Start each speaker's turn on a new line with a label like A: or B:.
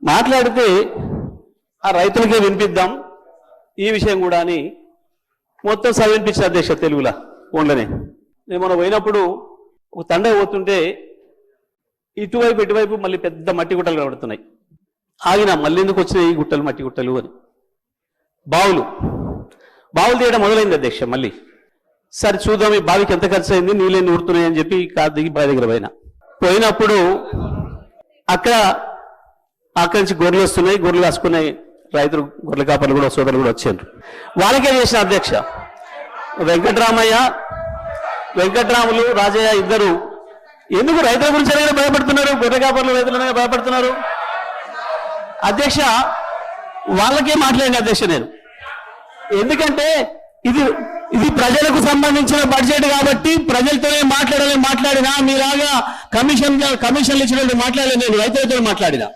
A: మాట్లాడితే ఆ రైతులకే వినిపిద్దాం ఈ విషయం కూడా అని మొత్తం చదివినిపించిన అధ్యక్ష తెలుగులా ఫోన్లోనే. నేను మనం పోయినప్పుడు ఒక తండ పోతుంటే ఇటువైపు ఇటువైపు మళ్ళీ పెద్ద మట్టి గుట్టలు కనబడుతున్నాయి. ఆగిన మళ్ళీ ఎందుకు వచ్చినాయి ఈ గుట్టలు మట్టి గుట్టలు అని. బావులు తీయడం మొదలైంది అధ్యక్ష. మళ్ళీ సరే చూద్దాం ఈ బావికి ఎంత ఖర్చు అయింది, నీళ్ళని ఊరుతున్నాయి అని చెప్పి కారు దిగి బావి దగ్గర పోయినప్పుడు అక్కడి నుంచి గొర్రెలు వస్తున్నాయి, గొర్రెలు కాసుకున్నాయి. రైతులు గొర్రెల కాపర్లు కూడా సోదరులు కూడా వచ్చారు. వాళ్ళకే చేసిన అధ్యక్ష. వెంకట్రాములు రాజయ్య ఇద్దరు ఎందుకు రైతుల గురించి భయపడుతున్నారు, గొర్రె కాపర్లు రైతులనే భయపడుతున్నారు అధ్యక్ష. వాళ్ళకే మాట్లాడిన అధ్యక్ష నేను. ఎందుకంటే ఇది ప్రజలకు సంబంధించిన బడ్జెట్ కాబట్టి ప్రజలతోనే మాట్లాడినా మీలాగా కమిషన్లు ఇచ్చినట్టు మాట్లాడలేదు. నేను రైతులతో మాట్లాడినా.